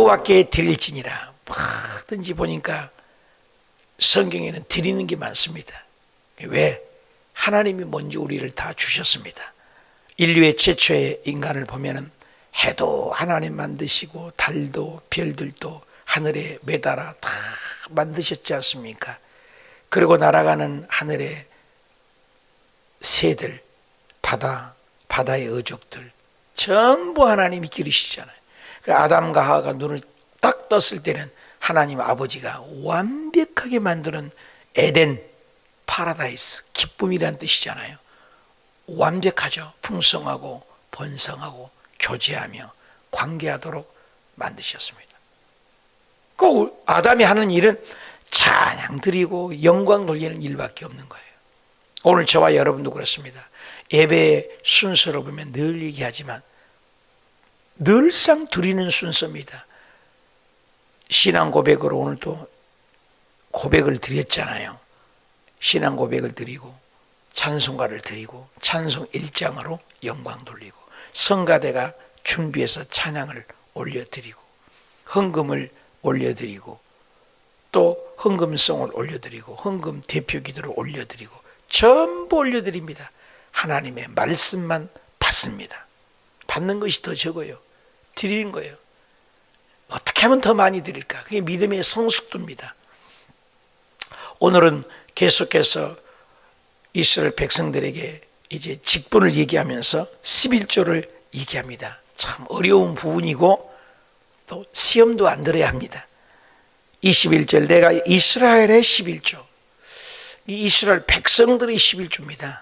여호와께 드릴지니라. 뭐든지 보니까 성경에는 드리는 게 많습니다. 왜? 하나님이 먼저 우리를 다 주셨습니다. 인류의 최초의 인간을 보면은 해도 하나님 만드시고 달도 별들도 하늘에 매달아 다 만드셨지 않습니까? 그리고 날아가는 하늘의 새들, 바다의 어족들 전부 하나님이 기르시잖아요. 아담과 하와가 눈을 딱 떴을 때는 하나님 아버지가 완벽하게 만드는 에덴, 파라다이스, 기쁨이란 뜻이잖아요. 완벽하죠. 풍성하고 번성하고 교제하며 관계하도록 만드셨습니다. 그 아담이 하는 일은 찬양 드리고 영광 돌리는 일밖에 없는 거예요. 오늘 저와 여러분도 그렇습니다. 예배의 순서를 보면 늘 얘기하지만 늘상 드리는 순서입니다. 신앙 고백으로 오늘 또 고백을 드렸잖아요. 신앙 고백을 드리고 찬송가를 드리고 찬송 1장으로 영광 돌리고 성가대가 준비해서 찬양을 올려드리고 헌금을 올려드리고 또 헌금송을 올려드리고 헌금 대표 기도를 올려드리고 전부 올려드립니다. 하나님의 말씀만 받습니다. 받는 것이 더 적어요. 드리는 거예요. 어떻게 하면 더 많이 드릴까? 그게 믿음의 성숙도입니다. 오늘은 계속해서 이스라엘 백성들에게 이제 직분을 얘기하면서 11조를 얘기합니다. 참 어려운 부분이고 또 시험도 안 들어야 합니다. 21절 내가 이스라엘의 11조, 이 이스라엘 백성들의 11조입니다.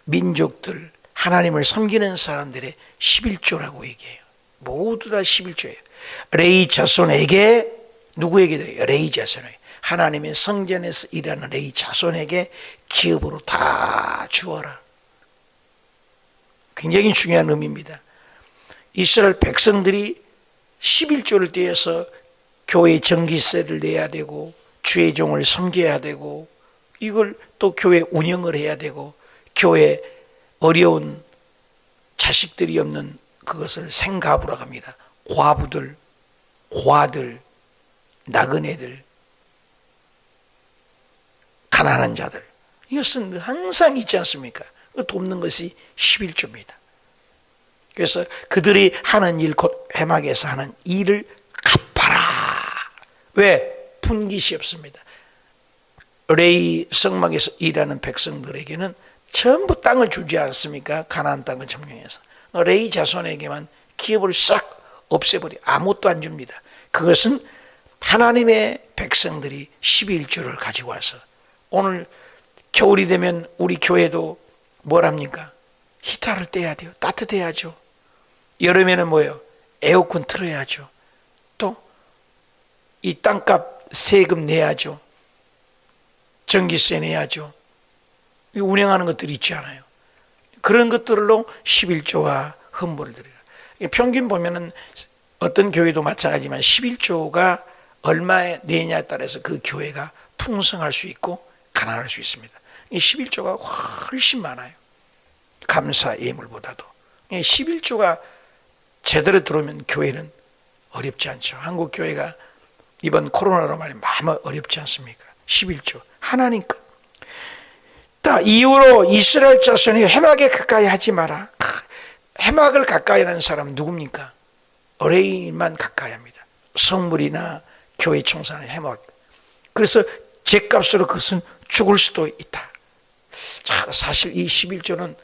민족들, 하나님을 섬기는 사람들의 11조라고 얘기해요. 모두 다 11조예요. 레위 자손에게, 누구에게 돼요? 레위 자손에게, 하나님의 성전에서 일하는 레위 자손에게 기업으로 다 주어라. 굉장히 중요한 의미입니다. 이스라엘 백성들이 11조를 떼어서 교회 전기세를 내야 되고 주의 종을 섬겨야 되고 이걸 또 교회 운영을 해야 되고 교회 어려운 자식들이 없는 그것을 생가부라고 합니다. 과부들, 고아들, 나그네들, 가난한 자들, 이것은 항상 있지 않습니까? 돕는 것이 11조입니다. 그래서 그들이 하는 일, 곧 회막에서 하는 일을 갚아라. 왜? 분깃이 없습니다. 레위 성막에서 일하는 백성들에게는 전부 땅을 주지 않습니까? 가나안 땅을 점령해서 레위 자손에게만 기업을 싹 없애버려 아무것도 안 줍니다. 그것은 하나님의 백성들이 11조를 가지고 와서 오늘 겨울이 되면 우리 교회도 뭘 합니까? 히터를 떼야 돼요. 따뜻해야죠. 여름에는 뭐예요? 에어컨 틀어야죠. 또 이 땅값 세금 내야죠. 전기세 내야죠. 운영하는 것들이 있지 않아요. 그런 것들로 11조와 헌물을 드려요. 평균 보면은 어떤 교회도 마찬가지지만 11조가 얼마에 내냐에 따라서 그 교회가 풍성할 수 있고 가난할 수 있습니다. 이 11조가 훨씬 많아요. 감사 예물보다도. 11조가 제대로 들어오면 교회는 어렵지 않죠. 한국 교회가 이번 코로나로 말하면 마음 어렵지 않습니까? 11조 하나님 것. 이후로 이스라엘 자손이 회막에 가까이 하지 마라. 회막을 가까이 하는 사람은 누굽니까? 레위만 가까이 합니다. 성물이나 교회 청소하는 회막. 그래서 죗값으로 그것은 죽을 수도 있다. 자, 사실 이 11조는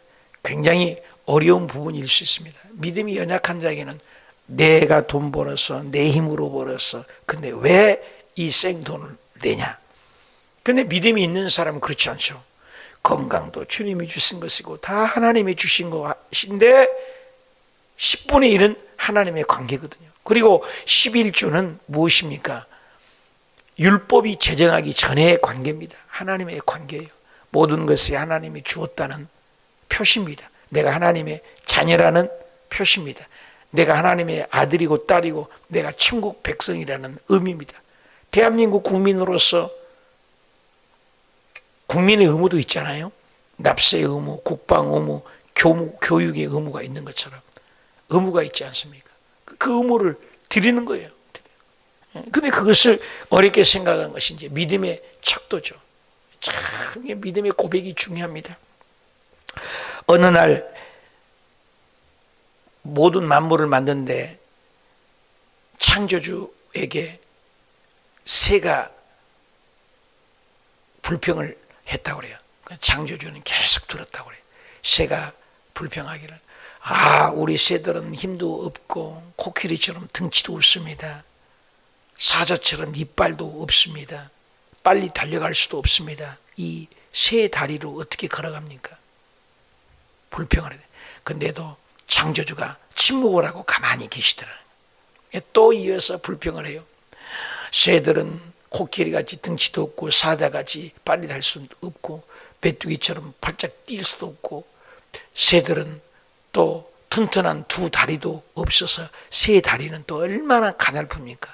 굉장히 어려운 부분일 수 있습니다. 믿음이 연약한 자에게는 내가 돈 벌어서 내 힘으로 벌어서 근데 왜 이 생돈을 내냐? 근데 믿음이 있는 사람은 그렇지 않죠. 건강도 주님이 주신 것이고 다 하나님이 주신 것인데 10분의 1은 하나님의 관계거든요. 그리고 11조는 무엇입니까? 율법이 제정하기 전의 관계입니다. 하나님의 관계예요. 모든 것이 하나님이 주었다는 표시입니다. 내가 하나님의 자녀라는 표시입니다. 내가 하나님의 아들이고 딸이고 내가 천국 백성이라는 의미입니다. 대한민국 국민으로서 국민의 의무도 있잖아요. 납세의 의무, 국방 의무, 교육의 의무가 있는 것처럼 의무가 있지 않습니까? 그 의무를 드리는 거예요. 근데 그것을 어렵게 생각한 것이 이제 믿음의 척도죠. 참 믿음의 고백이 중요합니다. 어느 날 모든 만물을 만드는데 창조주에게 새가 불평을 했다고 그래요. 창조주는 계속 들었다고 그래요. 새가 불평하기를, 우리 새들은 힘도 없고 코끼리처럼 등치도 없습니다. 사자처럼 이빨도 없습니다. 빨리 달려갈 수도 없습니다. 이 새 다리로 어떻게 걸어갑니까? 불평을 해요. 근데도 창조주가 침묵을 하고 가만히 계시더라고요. 또 이어서 불평을 해요. 새들은 코끼리같이 등치도 없고 사자같이 빨리 달 수도 없고 메뚜기처럼 발짝 뛸 수도 없고 새들은 또 튼튼한 두 다리도 없어서 새 다리는 또 얼마나 가냘픕니까?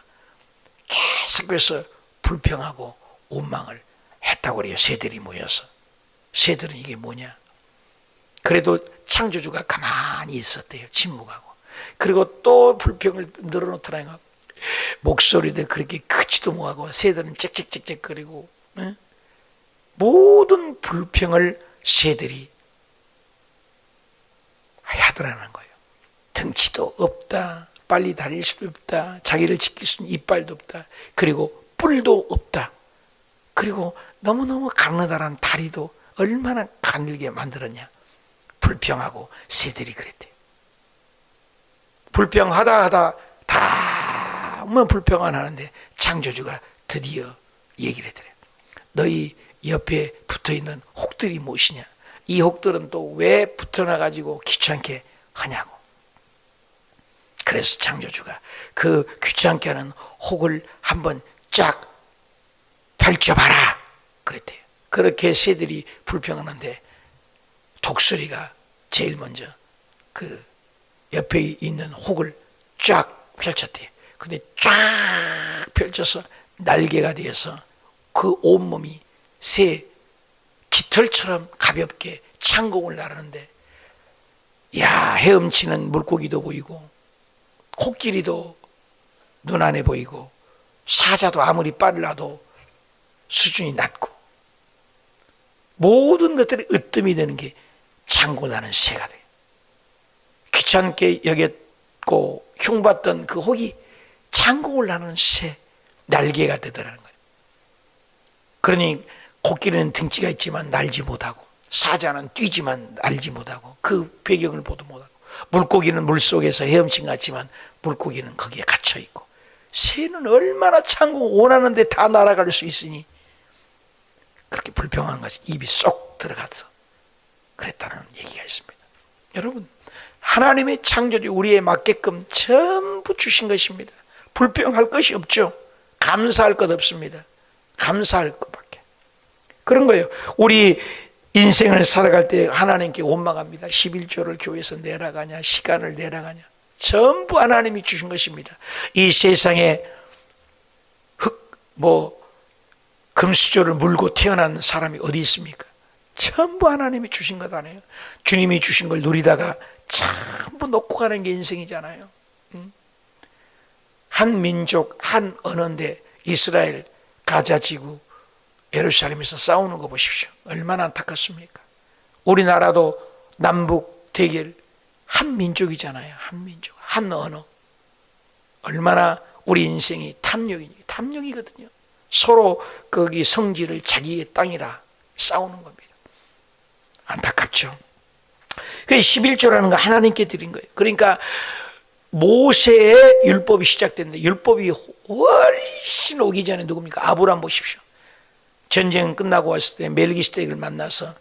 계속해서 불평하고 원망을 했다고 그래요. 새들이 모여서. 새들은 이게 뭐냐? 그래도 창조주가 가만히 있었대요. 침묵하고. 그리고 또 불평을 늘어놓더라고요. 목소리도 그렇게 크지도 못하고 새들은 짹짹짹짹거리고, 모든 불평을 새들이 하더라는 거예요. 등치도 없다, 빨리 다닐 수도 없다, 자기를 지킬 수 있는 이빨도 없다, 그리고 뿔도 없다, 그리고 너무너무 가느다란 다리도 얼마나 가늘게 만들었냐. 불평하고 새들이 그랬대요. 불평하다 다 불평만 하는데 창조주가 드디어 얘기를 해드려요. 너희 옆에 붙어있는 혹들이 무엇이냐? 이 혹들은 또 왜 붙어나가지고 귀찮게 하냐고. 그래서 창조주가 그 귀찮게 하는 혹을 한번 쫙 펼쳐봐라 그랬대요. 그렇게 새들이 불평하는데 독수리가 제일 먼저 그 옆에 있는 혹을 쫙 펼쳤대요. 근데 쫙 펼쳐서 날개가 되어서 그 온몸이 새 깃털처럼 가볍게 창공을 나르는데, 헤엄치는 물고기도 보이고 코끼리도 눈안에 보이고 사자도 아무리 빨라도 수준이 낮고 모든 것들이 으뜸이 되는 게 창고 나는 새가 돼요. 귀찮게 여겼고 흉봤던 그 혹이 창공을 나는 새, 날개가 되더라는 거예요. 그러니 코끼리는 등치가 있지만 날지 못하고 사자는 뛰지만 날지 못하고 그 배경을 보도 못하고 물고기는 물속에서 헤엄친 것 같지만 물고기는 거기에 갇혀있고 새는 얼마나 창공을 원하는데 다 날아갈 수 있으니 그렇게 불평하는 것이 입이 쏙 들어가서 그랬다는 얘기가 있습니다. 여러분, 하나님의 창조주 우리에 맞게끔 전부 주신 것입니다. 불평할 것이 없죠. 감사할 것 없습니다. 감사할 것밖에. 그런 거예요. 우리 인생을 살아갈 때 하나님께 원망합니다. 11조를 교회에서 내려가냐, 시간을 내려가냐. 전부 하나님이 주신 것입니다. 이 세상에 금수저를 물고 태어난 사람이 어디 있습니까? 전부 하나님이 주신 것 아니에요. 주님이 주신 걸 누리다가 전부 놓고 가는 게 인생이잖아요. 한 민족, 한 언어인데 이스라엘, 가자지구, 예루살렘에서 싸우는 거 보십시오. 얼마나 안타깝습니까? 우리나라도 남북 대결, 한 민족이잖아요. 한 민족, 한 언어. 얼마나 우리 인생이 탐욕이거든요. 서로 거기 성지를 자기의 땅이라 싸우는 겁니다. 안타깝죠. 그 11조라는 거 하나님께 드린 거예요. 그러니까 모세의 율법이 시작됐는데 율법이 훨씬 오기 전에 누굽니까? 아브라함 보십시오. 전쟁 끝나고 왔을 때 멜기스덱을 만나서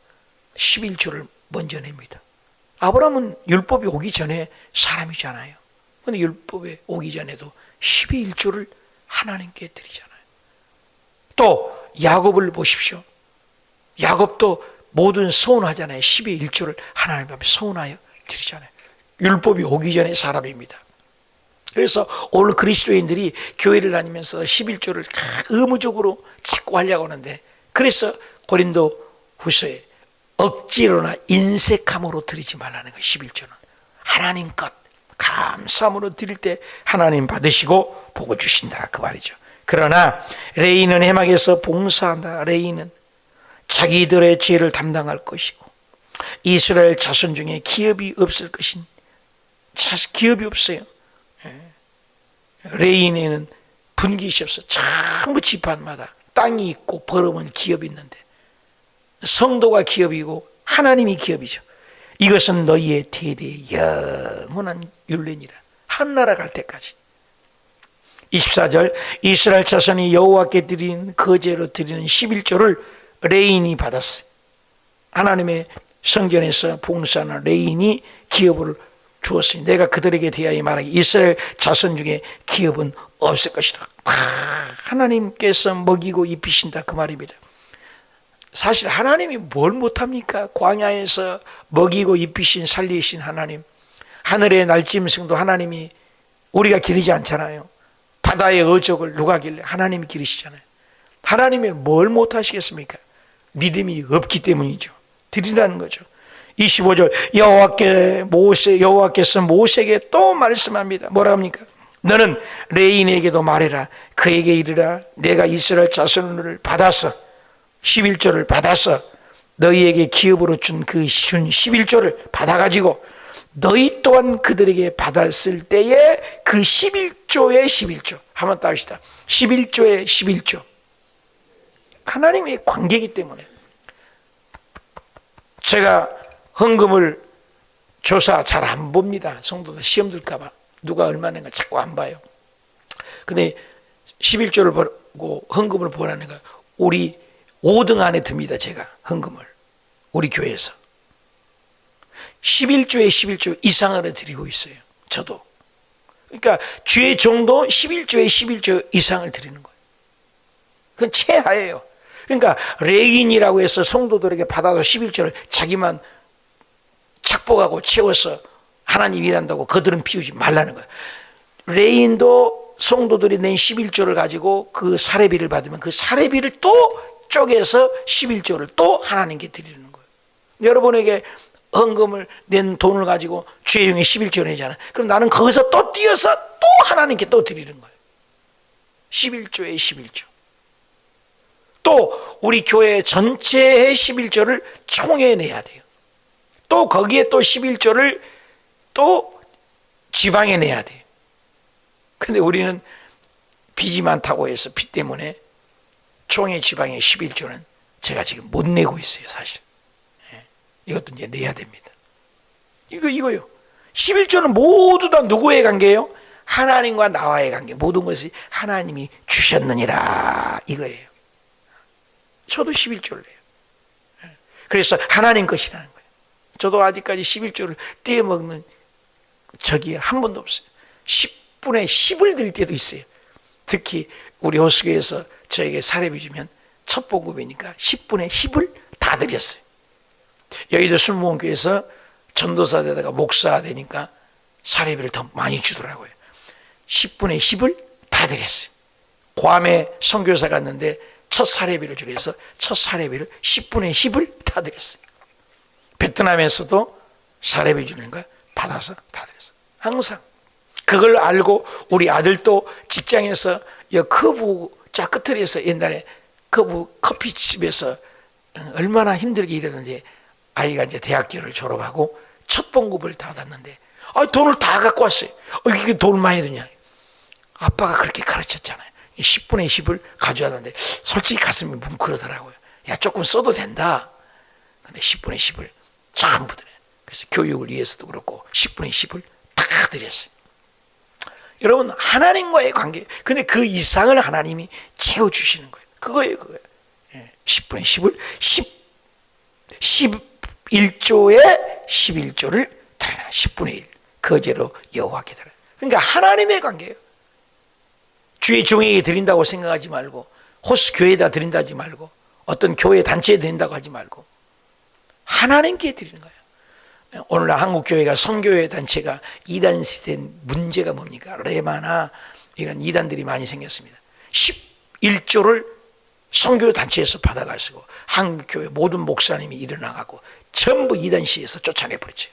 11조를 먼저 냅니다. 아브라함은 율법이 오기 전에 사람이잖아요. 그런데 율법이 오기 전에도 11조를 하나님께 드리잖아요. 또 야곱을 보십시오. 야곱도 모든 서운하잖아요. 11조를 하나님 앞에 서운하여 드리잖아요. 율법이 오기 전에 사람입니다. 그래서 오늘 그리스도인들이 교회를 다니면서 11조를 의무적으로 자꾸 하려고 하는데, 그래서 고린도 후서에 억지로나 인색함으로 드리지 말라는 거예요. 11조는 하나님 것, 감사함으로 드릴 때 하나님 받으시고 복을 주신다 그 말이죠. 그러나 레위는 해막에서 봉사한다. 레위는 자기들의 죄를 담당할 것이고 이스라엘 자손 중에 기업이 없을 것인 기업이 없어요. 레위에는 분깃이 없어. 전부 지파마다 땅이 있고 벌어본 기업이 있는데 성도가 기업이고 하나님이 기업이죠. 이것은 너희의 대대의 영원한 율례니라. 한나라 갈 때까지. 24절 이스라엘 자손이 여호와께 드린 거제로 드리는 11조를 레인이 받았어요. 하나님의 성전에서 봉사하는 레인이 기업을 주었으니 내가 그들에게 대하여 말하기 이스라엘 자손 중에 기업은 없을 것이다. 하나님께서 먹이고 입히신다 그 말입니다. 사실 하나님이 뭘 못합니까? 광야에서 먹이고 입히신 살리신 하나님, 하늘의 날짐승도 하나님이 우리가 기르지 않잖아요. 바다의 어족을 누가 길래? 하나님이 기르시잖아요. 하나님이 뭘 못하시겠습니까? 믿음이 없기 때문이죠. 드리라는 거죠. 25절 여호와께서 모세에게 또 말씀합니다. 뭐라 합니까? 너는 레인에게도 말해라. 그에게 이르라. 내가 이스라엘 자손을 받아서 11조를 받아서 너희에게 기업으로 준 그 11조를 받아가지고 너희 또한 그들에게 받았을 때에 그 11조의 11조 한번 따봅시다. 11조의 11조 하나님의 관계이기 때문에 제가 헌금을 조사 잘 안 봅니다. 성도들 시험 들까봐 누가 얼마나인가 자꾸 안 봐요. 근데 11조를 보고 헌금을 보라니까 우리 5등 안에 듭니다. 제가 헌금을 우리 교회에서 11조에 11조 이상을 드리고 있어요. 저도. 그러니까 주의 종도 11조에 11조 이상을 드리는 거예요. 그건 최하예요. 그러니까 레인이라고 해서 성도들에게 받아서 11조를 자기만 착복하고 채워서 하나님 일한다고 그들은 피우지 말라는 거예요. 레인도 성도들이 낸 11조를 가지고 그 사례비를 받으면 그 사례비를 또 쪼개서 11조를 또 하나님께 드리는 거예요. 여러분에게 헌금을 낸 돈을 가지고 주의 종이 11조 내잖아요. 그럼 나는 거기서 또 띄어서 또 하나님께 또 드리는 거예요. 11조에 11조. 또 우리 교회 전체의 11조를 총회 내야 돼요. 또 거기에 또 11조를 또 지방에 내야 돼요. 근데 우리는 빚이 많다고 해서 빚 때문에 총회 지방의 11조는 제가 지금 못 내고 있어요, 사실. 이것도 이제 내야 됩니다. 이거요. 11조는 모두 다 누구의 관계예요? 하나님과 나와의 관계. 모든 것이 하나님이 주셨느니라. 이거예요. 저도 11조를 내요. 그래서 하나님 것이라는 거예요. 저도 아직까지 11조를 떼어먹는 적이 한 번도 없어요. 10분의 10을 드릴 때도 있어요. 특히 우리 호수교에서 저에게 사례비 주면 첫 봉급이니까 10분의 10을 다 드렸어요. 여의도 순복음교회에서 전도사 되다가 목사 되니까 사례비를 더 많이 주더라고요. 10분의 10을 다 드렸어요. 괌에 선교사 갔는데 첫 사례비를 주려 해서 첫 사례비를 10분의 10을 다 드렸어요. 베트남에서도 사례비 주는 거 받아서 다 드렸어요. 항상 그걸 알고 우리 아들도 직장에서 커브 짜끄트리에서 옛날에 커브 커피집에서 얼마나 힘들게 일했는데 아이가 이제 대학교를 졸업하고 첫 봉급을 다 받았는데 돈을 다 갖고 왔어요. 이게 돈을 많이 드냐? 아빠가 그렇게 가르쳤잖아요. 10분의 10을 가져왔는데 솔직히 가슴이 뭉클하더라고요. 야, 조금 써도 된다. 근데 10분의 10을 전부 드려요. 그래서 교육을 위해서도 그렇고 10분의 10을 다 드렸어요. 여러분, 하나님과의 관계. 근데 그 이상을 하나님이 채워주시는 거예요. 그거예요. 10분의 10을 11조에 11조를 드려라. 10분의 1. 거제로 여호와께 드려라. 그러니까 하나님의 관계예요. 주의 종에게 드린다고 생각하지 말고 호수 교회에다 드린다 하지 말고 어떤 교회 단체에 드린다고 하지 말고 하나님께 드리는 거예요. 오늘날 한국 교회가 선교회 단체가 이단시된 문제가 뭡니까? 레마나 이런 이단들이 많이 생겼습니다. 11조를 선교 단체에서 받아가시고 한국 교회 모든 목사님이 일어나가고 전부 이단시에서 쫓아내버렸죠.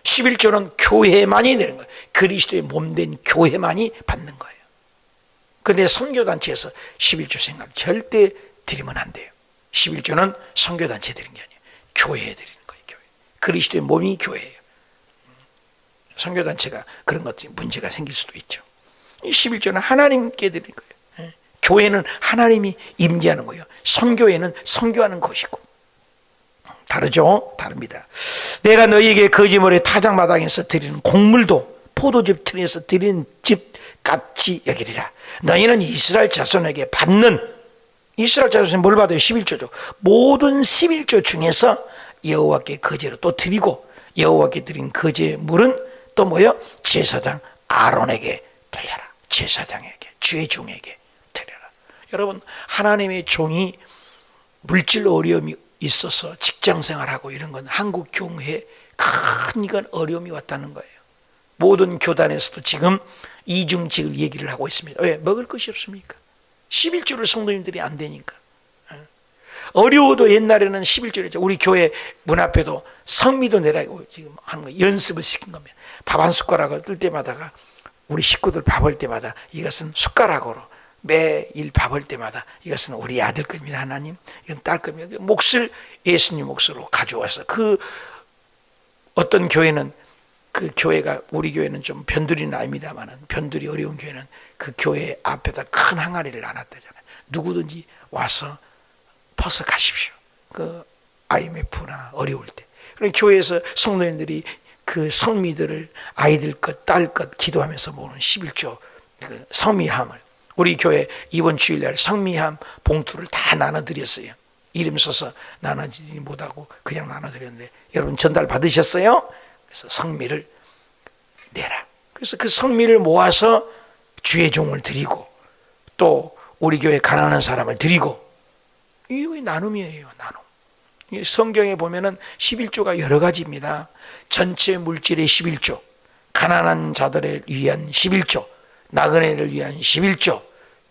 11조는 교회만이 내는 거예요. 그리스도의 몸된 교회만이 받는 거예요. 근데 선교단체에서 11조 생각 절대 드리면 안 돼요. 11조는 선교단체 드리는 게 아니에요. 교회에 드리는 거예요. 교회. 그리스도의 몸이 교회예요. 선교단체가 그런 것들이 문제가 생길 수도 있죠. 이 11조는 하나님께 드리는 거예요. 교회는 하나님이 임재하는 거예요. 선교회는 선교하는 것이고. 다르죠? 다릅니다. 내가 너희에게 거짓말의 타작마당에서 드리는 곡물도 포도즙 틀에서 드리는 집 같이 여기리라. 너희는 이스라엘 자손에게 받는, 이스라엘 자손이 뭘 받아요? 11조죠. 모든 11조 중에서 여호와께 거제로 또 드리고, 여호와께 드린 거제물은 또 뭐요? 제사장 아론에게 돌려라. 제사장에게, 죄종에게 드려라. 여러분, 하나님의 종이 물질 어려움이 있어서 직장생활하고 이런 건 한국 교회에 큰 이건 어려움이 왔다는 거예요. 모든 교단에서도 지금 이중직을 얘기를 하고 있습니다. 왜? 먹을 것이 없습니까? 11조를 성도님들이 안 되니까. 어려워도 옛날에는 11조를 했죠. 우리 교회 문 앞에도 성미도 내라고 지금 하는 거 연습을 시킨 겁니다. 밥 한 숟가락을 뜰 때마다가 우리 식구들 밥할 때마다 이것은 숟가락으로 매일 밥할 때마다 이것은 우리 아들 겁니다. 하나님, 이건 딸 겁니다. 몫을 예수님 몫으로 가져와서 그 어떤 교회는 그 교회가 우리 교회는 좀 변두리는 아닙니다만은 변두리 어려운 교회는 그 교회 앞에다 큰 항아리를 놔놨다잖아요. 누구든지 와서 퍼서 가십시오. 그 IMF나 어려울 때. 그런 교회에서 성도님들이 그 성미들을 아이들 것, 딸 것 기도하면서 모으는 11조 그 성미함을 우리 교회 이번 주일날 성미함 봉투를 다 나눠드렸어요. 이름 써서 나눠지지 못하고 그냥 나눠드렸는데 여러분 전달 받으셨어요? 그래서 성미를 내라. 그래서 그 성미를 모아서 주의 종을 드리고 또 우리 교회 가난한 사람을 드리고 이거 나눔이에요. 나눔. 성경에 보면은 11조가 여러 가지입니다. 전체 물질의 11조, 가난한 자들을 위한 11조, 나그네를 위한 11조,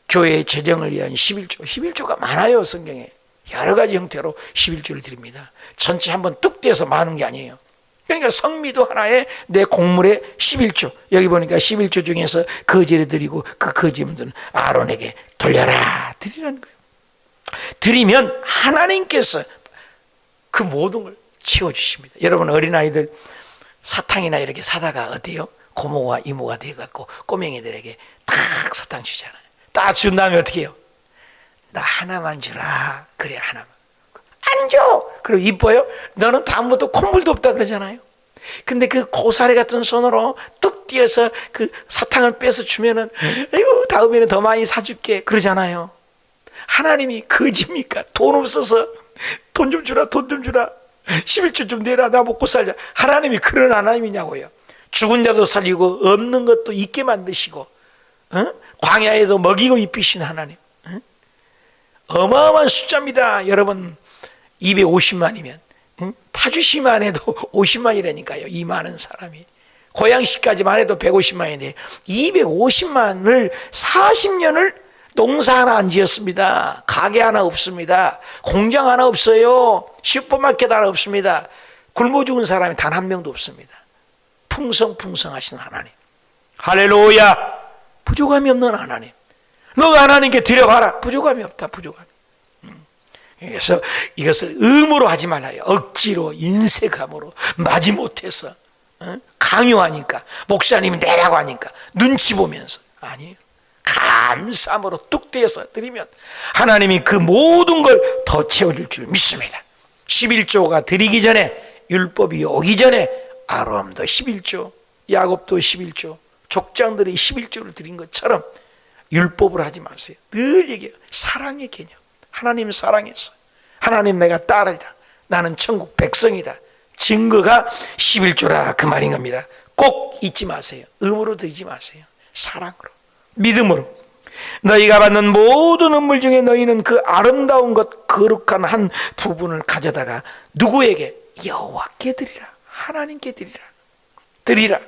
교회의 재정을 위한 11조. 11조가 많아요. 성경에 여러 가지 형태로 11조를 드립니다. 전체 한번 뚝 떼서 많은 게 아니에요. 그러니까 성미도 하나에 내 곡물의 11조. 여기 보니까 11조 중에서 거제를 드리고 그 거제물들은 아론에게 돌려라. 드리라는 거예요. 드리면 하나님께서 그 모든 걸 채워주십니다. 여러분 어린아이들 사탕이나 이렇게 사다가 어때요? 고모와 이모가 돼갖고 꼬맹이들에게 탁 사탕 주잖아요. 딱 준 다음에 어떻게 해요? 나 하나만 주라. 그래 하나만. 안 줘. 그리고 이뻐요? 너는 다음부터 콧물도 없다 그러잖아요. 근데 그 고사리 같은 손으로 뚝 띄어서 그 사탕을 빼서 주면은 아이고 다음에는 더 많이 사줄게 그러잖아요. 하나님이 거짓입니까? 돈 없어서 돈 좀 주라, 돈 좀 주라. 11조 좀 내라, 나 먹고 살자. 하나님이 그런 하나님이냐고요. 죽은 자도 살리고 없는 것도 있게 만드시고 광야에도 먹이고 입히신 하나님. 어마어마한 숫자입니다. 여러분 250만이면 파주시만 해도 50만이라니까요. 이 많은 사람이. 고양시까지만 해도 150만인데 250만을 40년을 농사 하나 안 지었습니다. 가게 하나 없습니다. 공장 하나 없어요. 슈퍼마켓 하나 없습니다. 굶어 죽은 사람이 단 한 명도 없습니다. 풍성풍성하신 하나님. 할렐루야. 부족함이 없는 하나님. 너가 하나님께 드려봐라. 부족함이 없다. 부족함이. 그래서 이것을 의무로 하지 말아요. 억지로 인색함으로 마지못해서 강요하니까 목사님이 내라고 하니까 눈치 보면서 아니에요. 감사함으로 뚝 떼어서 드리면 하나님이 그 모든 걸 더 채워줄 줄 믿습니다. 11조가 드리기 전에 율법이 오기 전에 아브라함도 11조, 야곱도 11조, 족장들이 11조를 드린 것처럼 율법을 하지 마세요. 늘 얘기해요. 사랑의 개념. 하나님 사랑해서 하나님 내가 딸이다. 나는 천국 백성이다. 증거가 11조라 그 말인 겁니다. 꼭 잊지 마세요. 의무로 드리지 마세요. 사랑으로, 믿음으로. 너희가 받는 모든 음물 중에 너희는 그 아름다운 것 거룩한 한 부분을 가져다가 누구에게? 여호와께 드리라. 하나님께 드리라.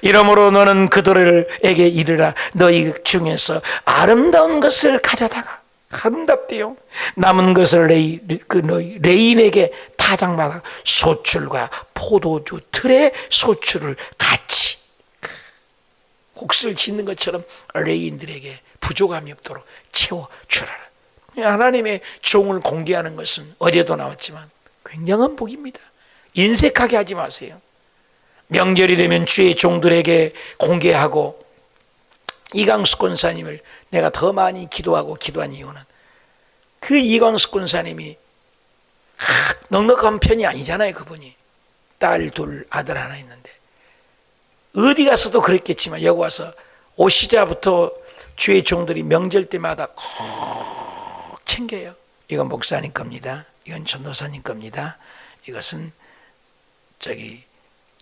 이러므로 너는 그들에게 이르라. 너희 중에서 아름다운 것을 가져다가 아름답대요. 남은 것을 너희 레인에게 다 사장마다 소출과 포도주 틀에 소출을 같이 곡식을 짓는 것처럼 레위인들에게 부족함이 없도록 채워주라. 하나님의 종을 공개하는 것은 어제도 나왔지만 굉장한 복입니다. 인색하게 하지 마세요. 명절이 되면 주의 종들에게 공개하고, 이광수 권사님을 내가 더 많이 기도하고 기도한 이유는 그 이광수 권사님이 넉넉한 편이 아니잖아요. 그분이 딸 둘 아들 하나 있는데 어디 가서도 그랬겠지만 여기 와서 오시자부터 주의 종들이 명절 때마다 꼭 챙겨요. 이건 목사님 겁니다. 이건 전도사님 겁니다. 이것은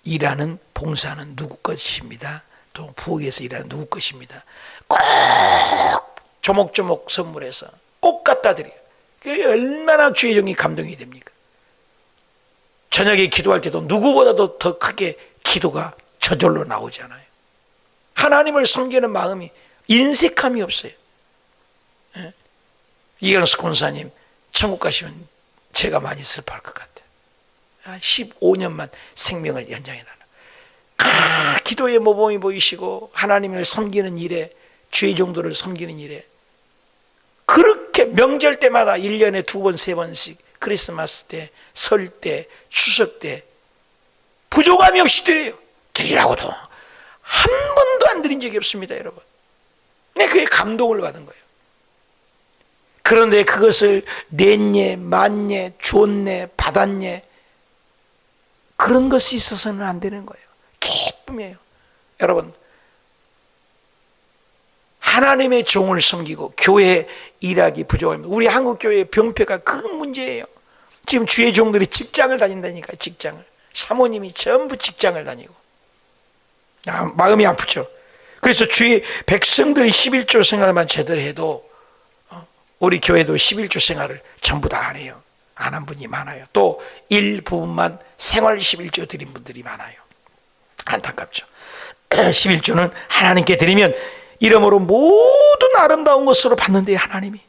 일하는 봉사는 누구 것입니다. 또 부엌에서 일하는 누구 것입니다. 꼭 조목조목 선물해서 꼭 갖다 드려요. 그게 얼마나 주의 종이 감동이 됩니까? 저녁에 기도할 때도 누구보다도 더 크게 기도가 저절로 나오잖아요. 하나님을 섬기는 마음이 인색함이 없어요. 이광수 권사님 천국 가시면 제가 많이 슬퍼할 것 같아요. 15년만 생명을 연장해달라. 기도의 모범이 보이시고 하나님을 섬기는 일에, 주의 종도를 섬기는 일에 그렇게 명절 때마다 1년에 2번 3번씩 크리스마스 때, 설 때, 추석 때 부족함이 없이 드려요. 드리라고도 한 번도 안 드린 적이 없습니다, 여러분. 그게 감동을 받은 거예요. 그런데 그것을 냈네, 맞네, 줬네, 받았네, 그런 것이 있어서는 안 되는 거예요. 기쁨이에요. 여러분, 하나님의 종을 섬기고 교회 일하기 부족합니다. 우리 한국 교회의 병폐가 큰 문제예요. 지금 주의 종들이 직장을 다닌다니까요. 직장을. 사모님이 전부 직장을 다니고. 마음이 아프죠. 그래서 주의 백성들이 11조 생활만 제대로 해도 우리 교회도 11조 생활을 전부 다 안 해요. 안 한 분이 많아요. 또 일부분만 생활 11조 드린 분들이 많아요. 안타깝죠. 11조는 하나님께 드리면 이러므로 모든 아름다운 것으로 받는데 하나님이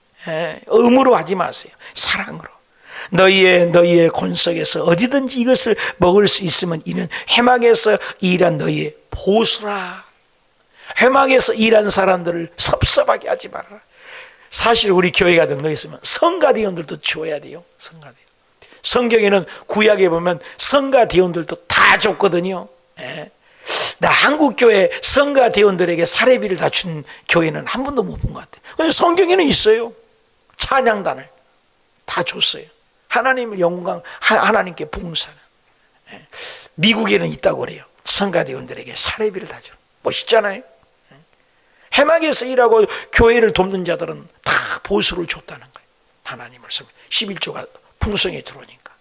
의무로 하지 마세요. 사랑으로. 너희의 곤석에서 어디든지 이것을 먹을 수 있으면 이는 회막에서 일한 너희의 보수라. 회막에서 일한 사람들을 섭섭하게 하지 말아라. 사실 우리 교회가 등록했으면 성가대원들도 줘야 돼요. 성가대원. 성경에는 구약에 보면 성가대원들도 다 줬거든요. 나 한국교회 성가대원들에게 사례비를 다 준 교회는 한 번도 못 본 것 같아요. 근데 성경에는 있어요. 찬양단을 다 줬어요. 하나님을 영광, 하나님께 봉사는. 미국에는 있다고 그래요. 성가대원들에게 사례비를 다 줘. 멋있잖아요. 해막에서 일하고 교회를 돕는 자들은 다 보수를 줬다는 거예요. 하나님을 섬 11조가 풍성히 들어오니까.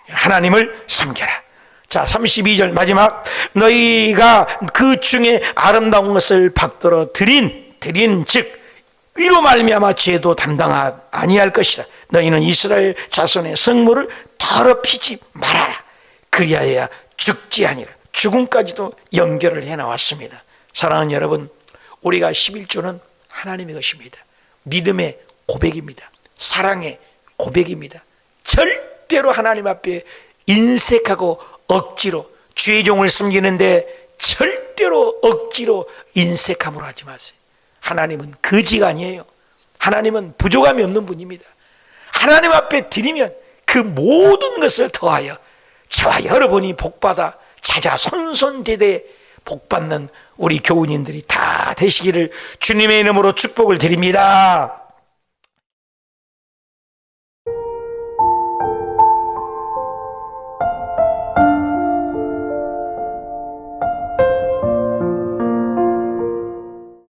하나님을 섬겨라. 자, 32절 마지막. 너희가 그 중에 아름다운 것을 받들어 드린 즉 이로 말미암아 죄도 담당 아니할 것이다. 너희는 이스라엘 자손의 성물을 더럽히지 말아라. 그리하여야 죽지 아니라. 죽음까지도 연결을 해나왔습니다. 사랑하는 여러분, 우리가 11조는 하나님의 것입니다. 믿음의 고백입니다. 사랑의 고백입니다. 절대로 하나님 앞에 인색하고 억지로 주의 종을 섬기는데 절대로 억지로 인색함으로 하지 마세요. 하나님은 거지가 아니에요. 하나님은 부족함이 없는 분입니다. 하나님 앞에 드리면 그 모든 것을 더하여 저와 여러분이 복받아 찾아 손손대대 복받는 우리 교우님들이 다 되시기를 주님의 이름으로 축복을 드립니다.